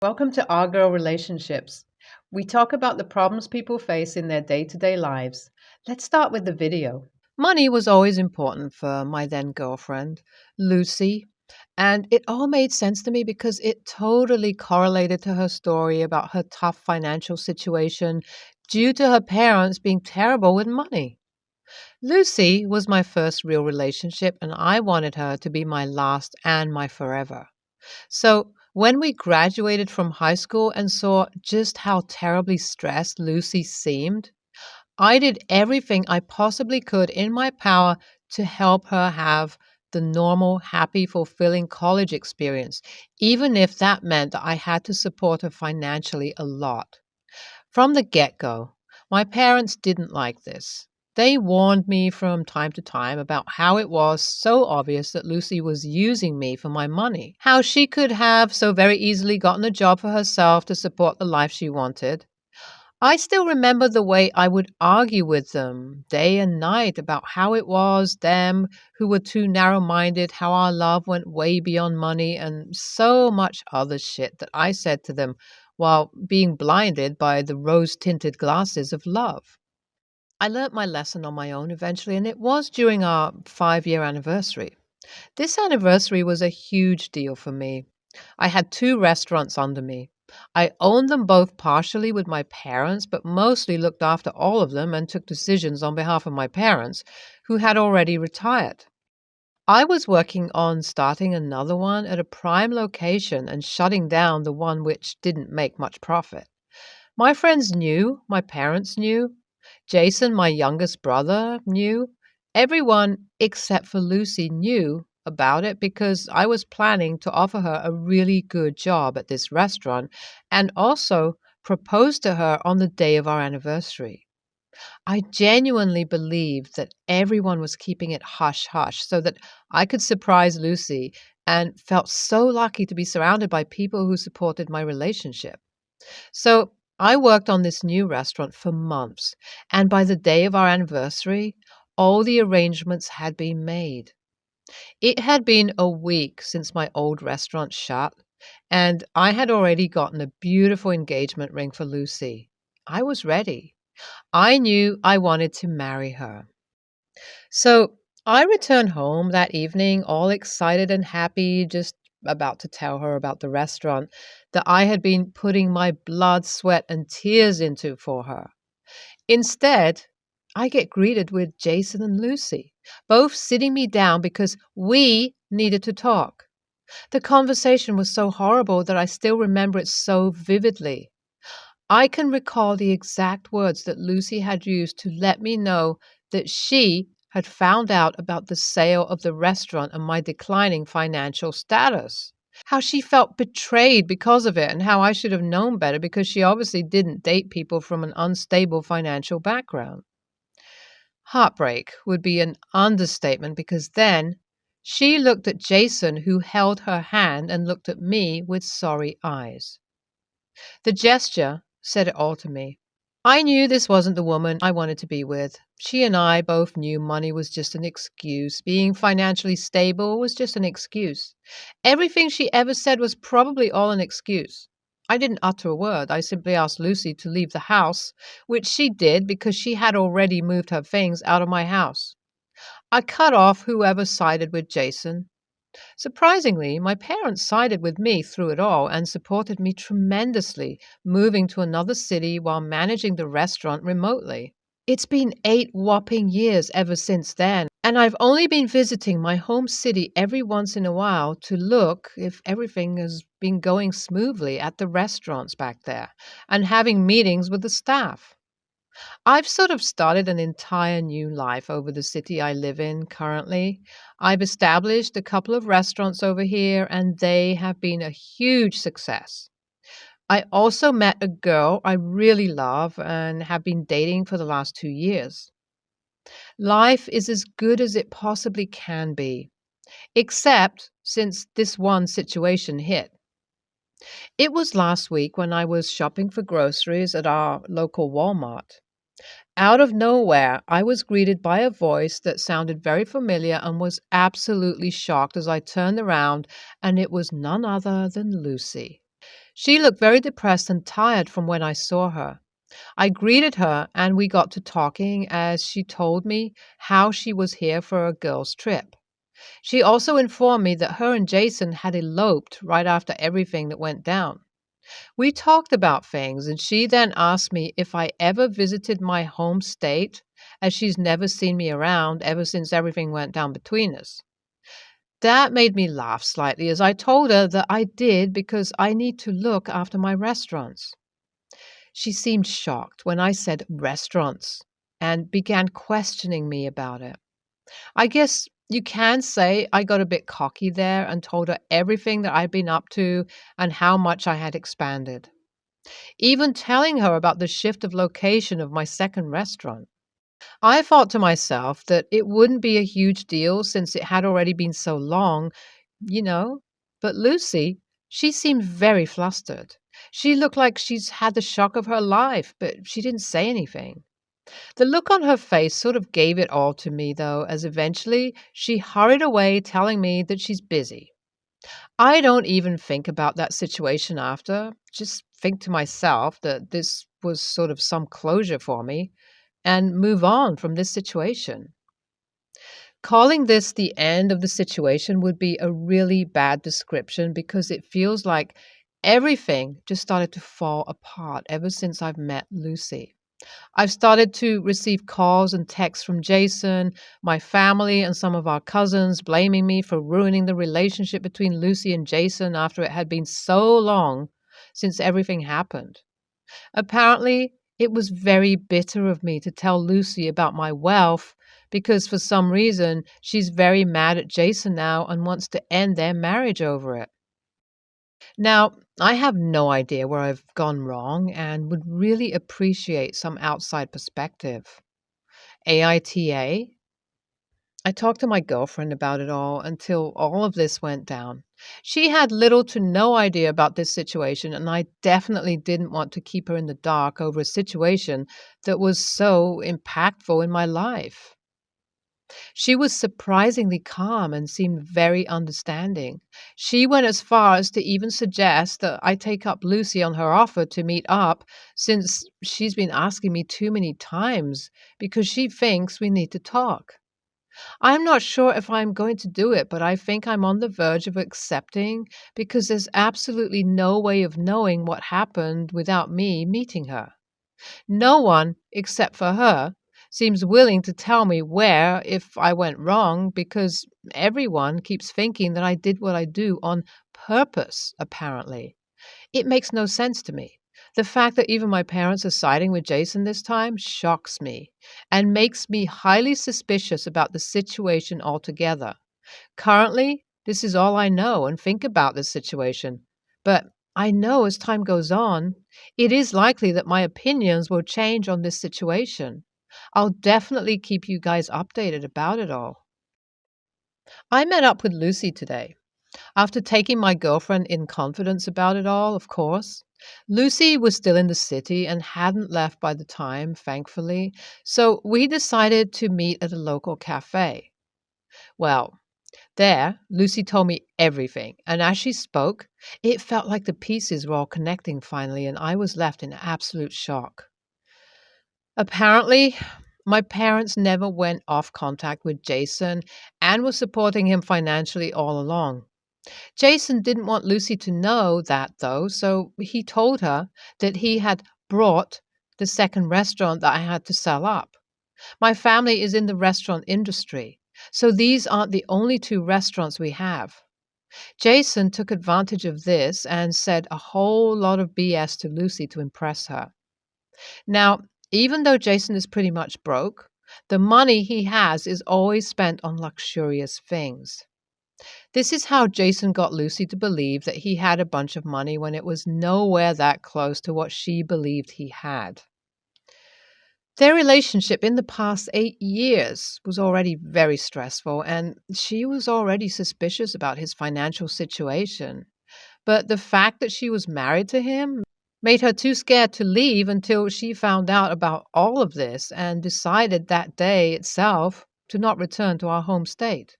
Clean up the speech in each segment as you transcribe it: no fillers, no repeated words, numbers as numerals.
Welcome to Our Girl Relationships. We talk about the problems people face in their day to day lives. Let's start with the video. Money was always important for my then girlfriend, Lucy, and it all made sense to me because it totally correlated to her story about her tough financial situation due to her parents being terrible with money. Lucy was my first real relationship, and I wanted her to be my last and my forever. So, when we graduated from high school and saw just how terribly stressed Lucy seemed, I did everything I possibly could in my power to help her have the normal, happy, fulfilling college experience, even if that meant that I had to support her financially a lot. From the get go, my parents didn't like this. They warned me from time to time about how it was so obvious that Lucy was using me for my money, how she could have so very easily gotten a job for herself to support the life she wanted. I still remember the way I would argue with them day and night about how it was them who were too narrow minded, how our love went way beyond money, and so much other shit that I said to them while being blinded by the rose tinted glasses of love. I learnt my lesson on my own eventually, and it was during our 5 year anniversary. This anniversary was a huge deal for me. I had two restaurants under me. I owned them both partially with my parents, but mostly looked after all of them and took decisions on behalf of my parents, who had already retired. I was working on starting another one at a prime location and shutting down the one which didn't make much profit. My friends knew, my parents knew, Jason, my youngest brother, knew. Everyone except for Lucy knew about it because I was planning to offer her a really good job at this restaurant and also propose to her on the day of our anniversary. I genuinely believed that everyone was keeping it hush hush so that I could surprise Lucy and felt so lucky to be surrounded by people who supported my relationship. So I worked on this new restaurant for months, and by the day of our anniversary, all the arrangements had been made. It had been a week since my old restaurant shut, and I had already gotten a beautiful engagement ring for Lucy. I was ready. I knew I wanted to marry her. So I returned home that evening, all excited and happy, just about to tell her about the restaurant that I had been putting my blood, sweat, and tears into for her. Instead, I get greeted with Jason and Lucy, both sitting me down because we needed to talk. The conversation was so horrible that I still remember it so vividly. I can recall the exact words that Lucy had used to let me know that she had found out about the sale of the restaurant and my declining financial status. How she felt betrayed because of it, and how I should have known better because she obviously didn't date people from an unstable financial background. Heartbreak would be an understatement because then she looked at Jason, who held her hand, and looked at me with sorry eyes. The gesture said it all to me. I knew this wasn't the woman I wanted to be with. She and I both knew money was just an excuse. Being financially stable was just an excuse. Everything she ever said was probably all an excuse. I didn't utter a word. I simply asked Lucy to leave the house, which she did because she had already moved her things out of my house. I cut off whoever sided with Jason. Surprisingly, my parents sided with me through it all and supported me tremendously, moving to another city while managing the restaurant remotely. It's been 8 whopping years ever since then, and I've only been visiting my home city every once in a while to look if everything has been going smoothly at the restaurants back there and having meetings with the staff. I've sort of started an entire new life over the city I live in currently. I've established a couple of restaurants over here, and they have been a huge success. I also met a girl I really love and have been dating for the last 2 years. Life is as good as it possibly can be, except since this one situation hit. It was last week when I was shopping for groceries at our local Walmart. Out of nowhere, I was greeted by a voice that sounded very familiar and was absolutely shocked as I turned around, and it was none other than Lucy. She looked very depressed and tired from when I saw her. I greeted her and we got to talking as she told me how she was here for a girls' trip. She also informed me that her and Jason had eloped right after everything that went down. We talked about things, and she then asked me if I ever visited my home state, as she's never seen me around ever since everything went down between us. That made me laugh slightly as I told her that I did because I need to look after my restaurants. She seemed shocked when I said restaurants and began questioning me about it. I guess you can say I got a bit cocky there and told her everything that I'd been up to and how much I had expanded, even telling her about the shift of location of my second restaurant. I thought to myself that it wouldn't be a huge deal since it had already been so long, you know. But Lucy, she seemed very flustered. She looked like she's had the shock of her life, but she didn't say anything. The look on her face sort of gave it all to me, though, as eventually she hurried away, telling me that she's busy. I don't even think about that situation after, just think to myself that this was sort of some closure for me and move on from this situation. Calling this the end of the situation would be a really bad description because it feels like everything just started to fall apart ever since I've met Lucy. I've started to receive calls and texts from Jason, my family, and some of our cousins blaming me for ruining the relationship between Lucy and Jason after it had been so long since everything happened. Apparently, it was very bitter of me to tell Lucy about my wealth because for some reason she's very mad at Jason now and wants to end their marriage over it. Now, I have no idea where I've gone wrong and would really appreciate some outside perspective. AITA? I talked to my girlfriend about it all until all of this went down. She had little to no idea about this situation, and I definitely didn't want to keep her in the dark over a situation that was so impactful in my life. She was surprisingly calm and seemed very understanding. She went as far as to even suggest that I take up Lucy on her offer to meet up since she's been asking me too many times because she thinks we need to talk. I'm not sure if I'm going to do it, but I think I'm on the verge of accepting because there's absolutely no way of knowing what happened without me meeting her. No one, except for her, seems willing to tell me where if I went wrong because everyone keeps thinking that I did what I do on purpose, apparently. It makes no sense to me. The fact that even my parents are siding with Jason this time shocks me and makes me highly suspicious about the situation altogether. Currently, this is all I know and think about this situation. But I know as time goes on, it is likely that my opinions will change on this situation. I'll definitely keep you guys updated about it all. I met up with Lucy today. After taking my girlfriend in confidence about it all, of course. Lucy was still in the city and hadn't left by the time, thankfully, so we decided to meet at a local cafe. Well, there, Lucy told me everything, and as she spoke, it felt like the pieces were all connecting finally, and I was left in absolute shock. Apparently, my parents never went off contact with Jason and were supporting him financially all along. Jason didn't want Lucy to know that, though, so he told her that he had brought the second restaurant that I had to sell up. My family is in the restaurant industry, so these aren't the only two restaurants we have. Jason took advantage of this and said a whole lot of BS to Lucy to impress her. Now, even though Jason is pretty much broke, the money he has is always spent on luxurious things. This is how Jason got Lucy to believe that he had a bunch of money when it was nowhere that close to what she believed he had. Their relationship in the past 8 years was already very stressful, and she was already suspicious about his financial situation. But the fact that she was married to him made her too scared to leave until she found out about all of this and decided that day itself to not return to our home state.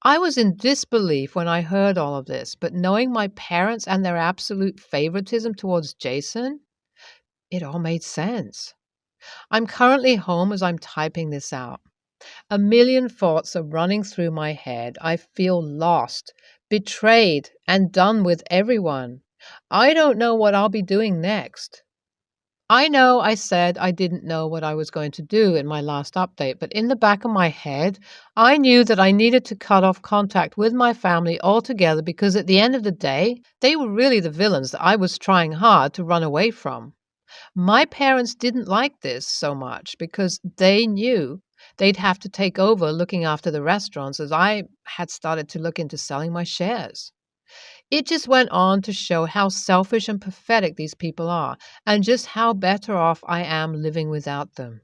I was in disbelief when I heard all of this, but knowing my parents and their absolute favoritism towards Jason, it all made sense. I'm currently home as I'm typing this out. A million thoughts are running through my head. I feel lost, betrayed, and done with everyone. I don't know what I'll be doing next. I know I said I didn't know what I was going to do in my last update, but in the back of my head, I knew that I needed to cut off contact with my family altogether because at the end of the day, they were really the villains that I was trying hard to run away from. My parents didn't like this so much because they knew they'd have to take over looking after the restaurants as I had started to look into selling my shares. It just went on to show how selfish and pathetic these people are and just how better off I am living without them.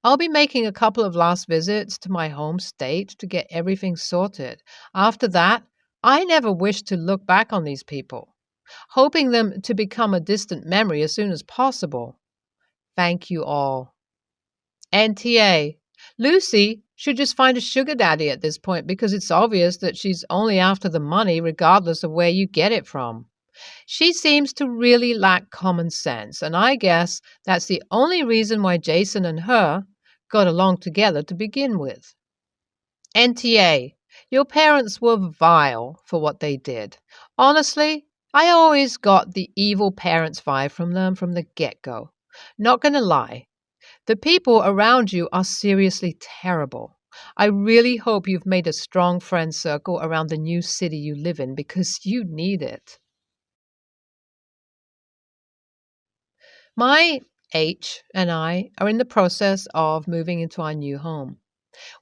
I'll be making a couple of last visits to my home state to get everything sorted. After that, I never wish to look back on these people, hoping them to become a distant memory as soon as possible. Thank you all. NTA. Lucy should just find a sugar daddy at this point because it's obvious that she's only after the money regardless of where you get it from. She seems to really lack common sense, and I guess that's the only reason why Jason and her got along together to begin with. NTA. Your parents were vile for what they did. Honestly, I always got the evil parents vibe from them from the get-go. Not gonna lie. The people around you are seriously terrible. I really hope you've made a strong friend circle around the new city you live in because you need it. My H and I are in the process of moving into our new home.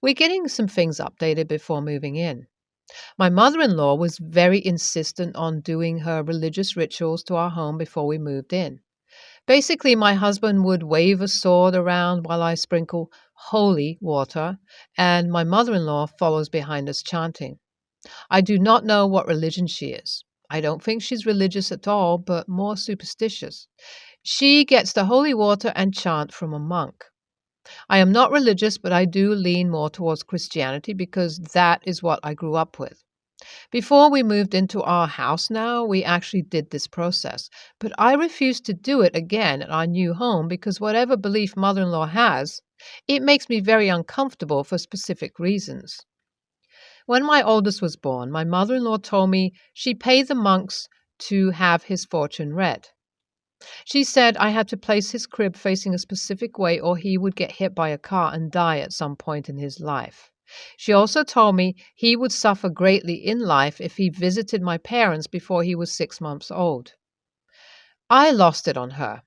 We're getting some things updated before moving in. My mother in law was very insistent on doing her religious rituals to our home before we moved in. Basically, my husband would wave a sword around while I sprinkle holy water, and my mother in law follows behind us chanting. I do not know what religion she is. I don't think she's religious at all, but more superstitious. She gets the holy water and chant from a monk. I am not religious, but I do lean more towards Christianity because that is what I grew up with. Before we moved into our house now, we actually did this process, but I refuse to do it again at our new home because whatever belief mother-in-law has, it makes me very uncomfortable for specific reasons. When my oldest was born, my mother-in-law told me she paid the monks to have his fortune read. She said I had to place his crib facing a specific way or he would get hit by a car and die at some point in his life. She also told me he would suffer greatly in life if he visited my parents before he was 6 months old. I lost it on her.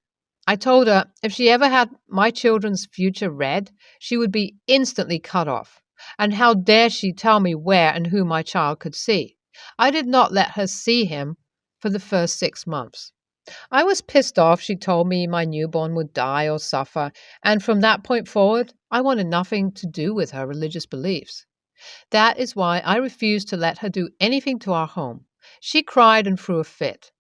I told her if she ever had my children's future read, she would be instantly cut off. And how dare she tell me where and who my child could see? I did not let her see him for the first 6 months. I was pissed off she told me my newborn would die or suffer, and from that point forward, I wanted nothing to do with her religious beliefs. That is why I refused to let her do anything to our home. She cried and threw a fit.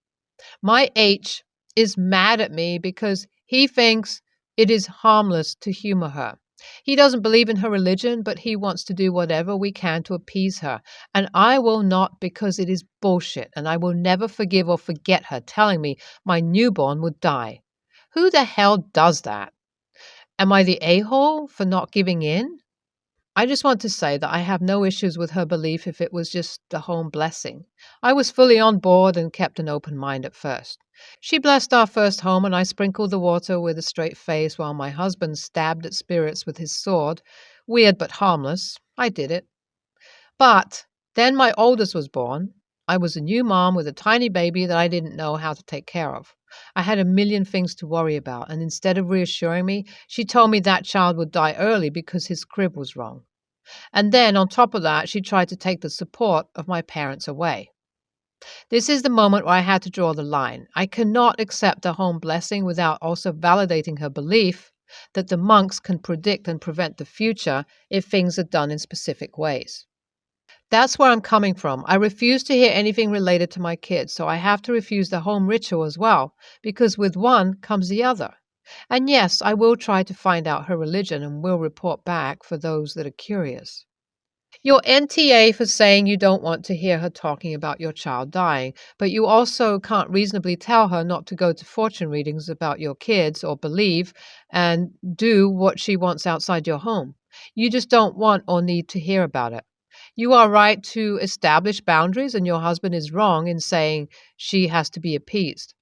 My H is mad at me because he thinks it is harmless to humor her. He doesn't believe in her religion, but he wants to do whatever we can to appease her. And I will not because it is bullshit, and I will never forgive or forget her telling me my newborn would die. Who the hell does that? Am I the a-hole for not giving in? I just want to say that I have no issues with her belief if it was just a home blessing. I was fully on board and kept an open mind at first. She blessed our first home and I sprinkled the water with a straight face while my husband stabbed at spirits with his sword. Weird but harmless. I did it. But then my oldest was born. I was a new mom with a tiny baby that I didn't know how to take care of. I had a million things to worry about, and instead of reassuring me, she told me that child would die early because his crib was wrong. And then, on top of that, she tried to take the support of my parents away. This is the moment where I had to draw the line. I cannot accept a home blessing without also validating her belief that the monks can predict and prevent the future if things are done in specific ways. That's where I'm coming from. I refuse to hear anything related to my kids, so I have to refuse the home ritual as well, because with one comes the other. And yes, I will try to find out her religion and will report back for those that are curious. Your NTA for saying you don't want to hear her talking about your child dying, but you also can't reasonably tell her not to go to fortune readings about your kids or believe and do what she wants outside your home. You just don't want or need to hear about it. You are right to establish boundaries, and your husband is wrong in saying she has to be appeased.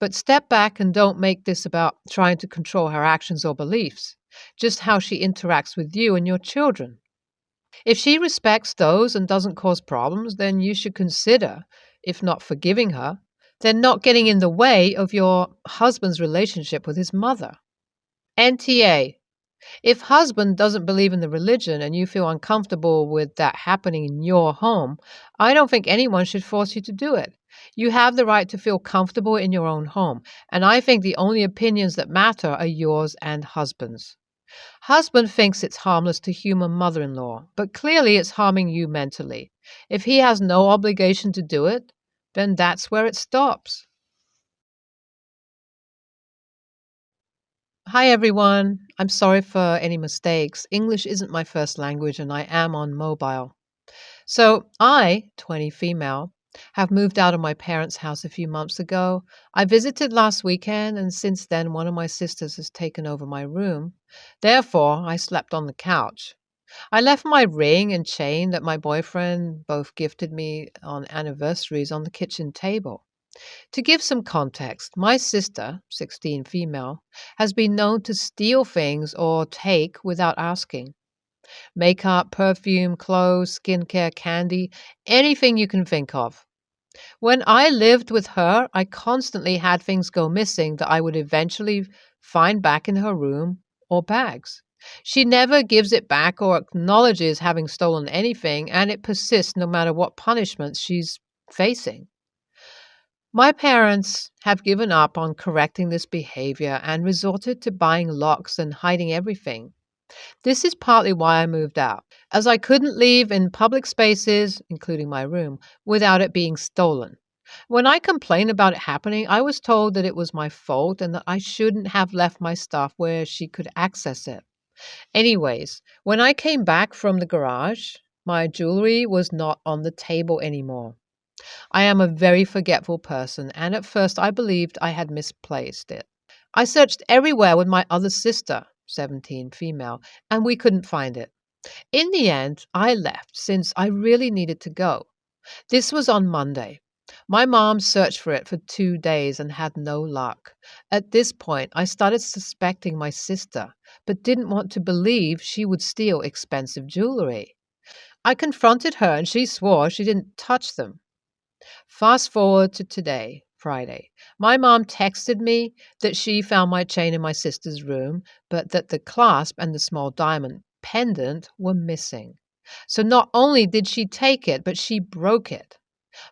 But step back and don't make this about trying to control her actions or beliefs, just how she interacts with you and your children. If she respects those and doesn't cause problems, then you should consider, if not forgiving her, then not getting in the way of your husband's relationship with his mother. NTA. If husband doesn't believe in the religion and you feel uncomfortable with that happening in your home, I don't think anyone should force you to do it. You have the right to feel comfortable in your own home, and I think the only opinions that matter are yours and husband's. Husband thinks it's harmless to humor mother in law, but clearly it's harming you mentally. If he has no obligation to do it, then that's where it stops. Hi, everyone. I'm sorry for any mistakes. English isn't my first language, and I am on mobile. So, I, 20 female, have moved out of my parents' house a few months ago. I visited last weekend, and since then, one of my sisters has taken over my room. Therefore, I slept on the couch. I left my ring and chain that my boyfriend both gifted me on anniversaries on the kitchen table. To give some context, my sister, 16 female, has been known to steal things or take without asking. Makeup, perfume, clothes, skincare, candy, anything you can think of. When I lived with her, I constantly had things go missing that I would eventually find back in her room or bags. She never gives it back or acknowledges having stolen anything, and it persists no matter what punishments she's facing. My parents have given up on correcting this behavior and resorted to buying locks and hiding everything. This is partly why I moved out, as I couldn't leave in public spaces, including my room, without it being stolen. When I complained about it happening, I was told that it was my fault and that I shouldn't have left my stuff where she could access it. Anyways, when I came back from the garage, my jewelry was not on the table anymore. I am a very forgetful person, and at first I believed I had misplaced it. I searched everywhere with my other sister, 17 female, and we couldn't find it. In the end, I left since I really needed to go. This was on Monday. My mom searched for it for 2 days and had no luck. At this point, I started suspecting my sister, but didn't want to believe she would steal expensive jewelry. I confronted her and she swore she didn't touch them. Fast forward to today, Friday. My mom texted me that she found my chain in my sister's room, but that the clasp and the small diamond pendant were missing. So not only did she take it, but she broke it.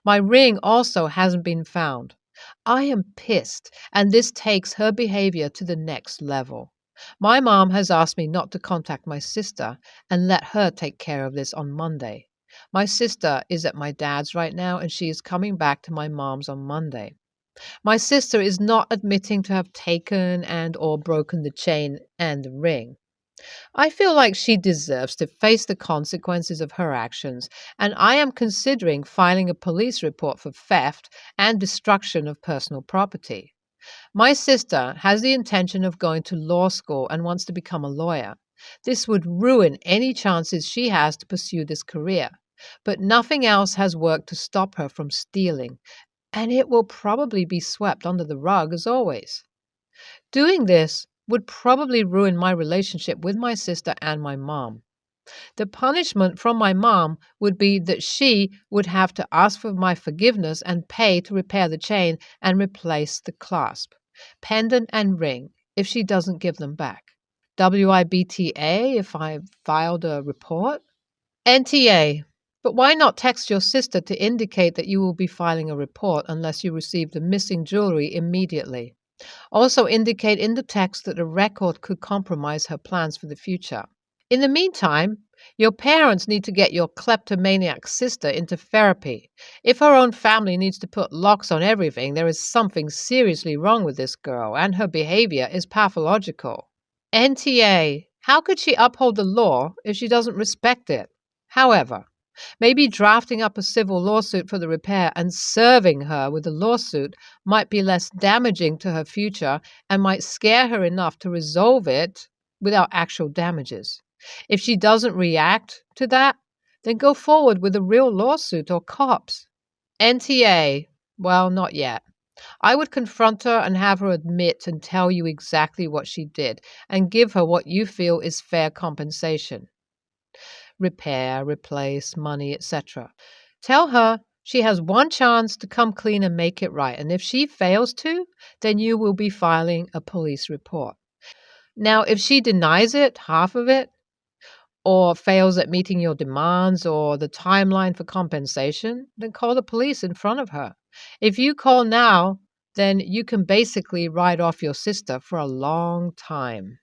My ring also hasn't been found. I am pissed, and this takes her behavior to the next level. My mom has asked me not to contact my sister and let her take care of this on Monday. My sister is at my dad's right now, and she is coming back to my mom's on Monday. My sister is not admitting to have taken and or broken the chain and the ring. I feel like she deserves to face the consequences of her actions, and I am considering filing a police report for theft and destruction of personal property. My sister has the intention of going to law school and wants to become a lawyer. This would ruin any chances she has to pursue this career, but nothing else has worked to stop her from stealing, and it will probably be swept under the rug as always. Doing this would probably ruin my relationship with my sister and my mom. The punishment from my mom would be that she would have to ask for my forgiveness and pay to repair the chain and replace the clasp, pendant, and ring if she doesn't give them back. WIBTA if I filed a report? NTA. But why not text your sister to indicate that you will be filing a report unless you receive the missing jewelry immediately? Also indicate in the text that a record could compromise her plans for the future. In the meantime, your parents need to get your kleptomaniac sister into therapy. If her own family needs to put locks on everything, there is something seriously wrong with this girl, and her behavior is pathological. NTA. How could she uphold the law if she doesn't respect it? However, maybe drafting up a civil lawsuit for the repair and serving her with the lawsuit might be less damaging to her future and might scare her enough to resolve it without actual damages. If she doesn't react to that, then go forward with a real lawsuit or cops. NTA, well, not yet. I would confront her and have her admit and tell you exactly what she did and give her what you feel is fair compensation. Repair, replace, money, etc. Tell her she has one chance to come clean and make it right. And if she fails to, then you will be filing a police report. Now, if she denies it, half of it, or fails at meeting your demands or the timeline for compensation, then call the police in front of her. If you call now, then you can basically write off your sister for a long time.